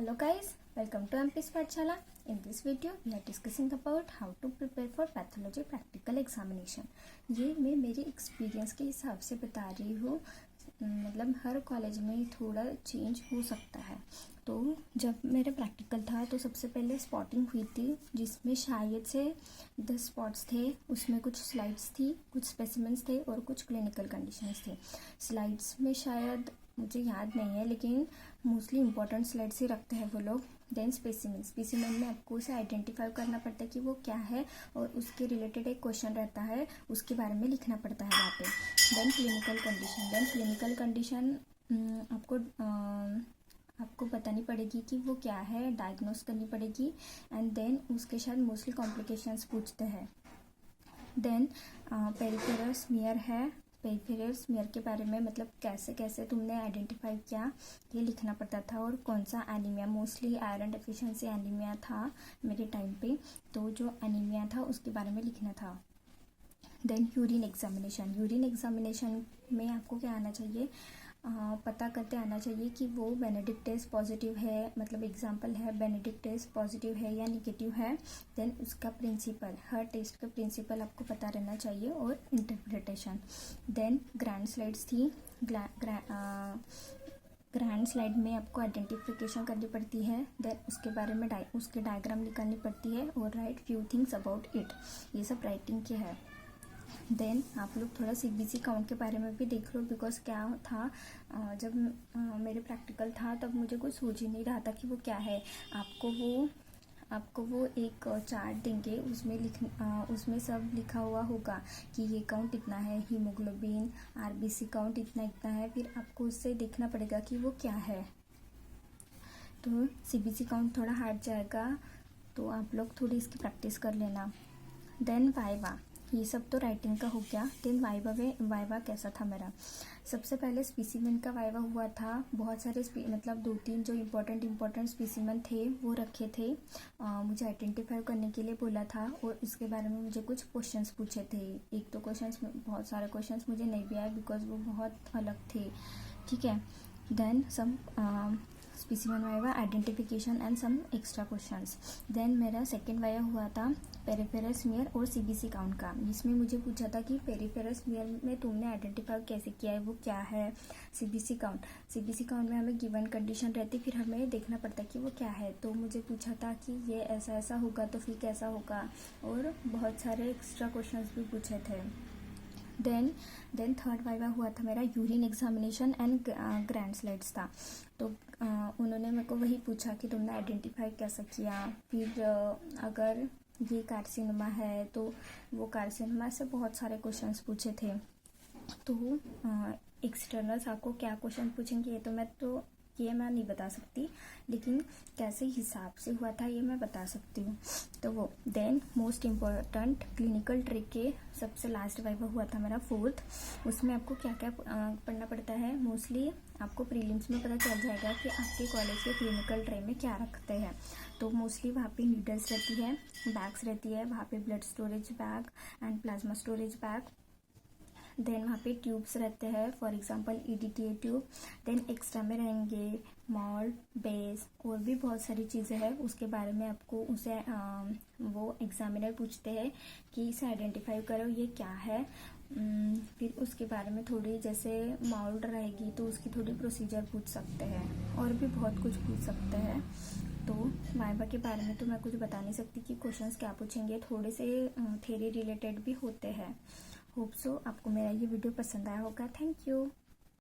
Hello guys, welcome to MP's पाठशाला. In this video we are discussing about how to prepare for pathology practical examination. ये मैं मेरे experience के हिसाब से बता रही हूँ. मतलब हर कॉलेज में थोड़ा चेंज हो सकता है. तो जब मेरा प्रैक्टिकल था तो सबसे पहले स्पॉटिंग हुई थी, जिसमें शायद से 10 स्पॉट्स थे. उसमें कुछ स्लाइड्स थी, कुछ स्पेसिमेंस थे और कुछ क्लिनिकल कंडीशंस थे. स्लाइड्स में शायद मुझे याद नहीं है, लेकिन मोस्टली इंपॉर्टेंट स्लाइड्स ही रखते हैं वो लोग. देन स्पेसिमेन में आपको उसे आइडेंटिफाई करना पड़ता है कि वो क्या है, और उसके रिलेटेड एक क्वेश्चन रहता है, उसके बारे में लिखना पड़ता है वहाँ पे. देन क्लिनिकल कंडीशन आपको बतानी पड़ेगी कि वो क्या है, डायग्नोस करनी पड़ेगी. एंड देन उसके शायद मोस्टली कॉम्प्लिकेशंस पूछते हैं. देन पेरिफेरल स्मीयर है. पेरिफेरल स्मीयर के बारे में मतलब कैसे कैसे तुमने आइडेंटिफाई किया, ये लिखना पड़ता था. और कौन सा anaemia, mostly iron deficiency anaemia था मेरे टाइम पे, तो जो एनीमिया था उसके बारे में लिखना था. देन यूरिन एग्जामिनेशन में आपको क्या आना चाहिए, पता करते आना चाहिए कि वो बेनेडिक्ट टेस्ट पॉजिटिव है, मतलब एग्जांपल है बेनेडिक्ट टेस्ट पॉजिटिव है या नेगेटिव है. देन उसका प्रिंसिपल, हर टेस्ट का प्रिंसिपल आपको पता रहना चाहिए, और इंटरप्रिटेशन. देन ग्रैंड स्लाइड्स थी. ग्रैंड स्लाइड में आपको आइडेंटिफिकेशन करनी पड़ती है. देन उसके बारे में उसके डायग्राम निकालनी पड़ती है, और right few things about it. ये सब राइटिंग के है. देन आप लोग थोड़ा सीबीसी काउंट के बारे में भी देख लो, बिकॉज क्या था, जब मेरे प्रैक्टिकल था तब मुझे कुछ सोच ही नहीं रहा था कि वो क्या है. आपको वो एक चार्ट देंगे, उसमें सब लिखा हुआ होगा कि ये काउंट इतना है, हीमोग्लोबिन आरबीसी काउंट इतना इतना है. फिर आपको उससे देखना पड़ेगा कि वो क्या है. तो सीबीसी काउंट थोड़ा हार्ड जाएगा, तो आप लोग थोड़ी इसकी प्रैक्टिस कर लेना. देन वाइवा, ये सब तो राइटिंग का हो गया. देन वाइवा कैसा था मेरा, सबसे पहले स्पेसिमेन का वाइवा हुआ था. बहुत सारे मतलब 2-3 जो इम्पोर्टेंट स्पेसिमेन थे वो रखे थे. मुझे आइडेंटिफाई करने के लिए बोला था, और इसके बारे में मुझे कुछ क्वेश्चंस पूछे थे. एक तो क्वेश्चंस, बहुत सारे क्वेश्चंस मुझे नहीं भी आए बिकॉज वो बहुत अलग थे. ठीक है. Then some specimen viva, identification and some extra questions. Then मेरा सेकंड वाइवा हुआ था पेरिफेरल स्मीयर और सीबीसी काउंट का. जिसमें मुझे पूछा था कि पेरिफेरल स्मीयर में तुमने आइडेंटिफाई कैसे किया है, वो क्या है. सीबीसी काउंट में हमें गिवन कंडीशन रहती, फिर हमें देखना पड़ता है कि वो क्या है. तो मुझे पूछा था कि ये ऐसा होगा तो फिर कैसा होगा, और बहुत सारे एक्स्ट्रा क्वेश्चंस भी पूछे थे. देन थर्ड वाइवा हुआ था मेरा urine examination and grand slides था. तो उन्होंने मेरे को वही पूछा कि तुमने आइडेंटिफाई कैसे किया. फिर अगर ये कार्सिनोमा है तो वो कार्सिनोमा से बहुत सारे क्वेश्चंस पूछे थे. तो एक्सटर्नल्स आपको क्या क्वेश्चन पूछेंगे ये मैं नहीं बता सकती, लेकिन कैसे हिसाब से हुआ था ये मैं बता सकती हूँ. तो वो then most important clinical trick के सबसे लास्ट वाइवा हुआ था मेरा फोर्थ. उसमें आपको क्या क्या पढ़ना पड़ता है. मोस्टली आपको प्रीलिम्स में पता चल जाएगा कि आपके कॉलेज के क्लिनिकल ट्रे में क्या रखते हैं. तो मोस्टली वहाँ पे नीडल्स रहती है, बैग्स रहती है, वहाँ पे blood storage bag and plasma storage bag. Then वहाँ पे ट्यूब्स रहते हैं, for example EDTA tube. Then extra में रहेंगे मॉल्ट, बेस और भी बहुत सारी चीज़ें हैं. उसके बारे में आपको वो एग्जामिनर पूछते हैं कि इसे आइडेंटिफाई करो ये क्या है. फिर उसके बारे में थोड़ी, जैसे मॉल्ट रहेगी तो उसकी थोड़ी प्रोसीजर पूछ सकते हैं, और भी बहुत कुछ पूछ सकते हैं. तो वाइवा के बारे में तो मैं कुछ बता नहीं सकती कि क्वेश्चंस क्या पूछेंगे. थोड़े से थ्योरी रिलेटेड भी होते हैं. होप सो आपको मेरा ये वीडियो पसंद आया होगा. Thank you.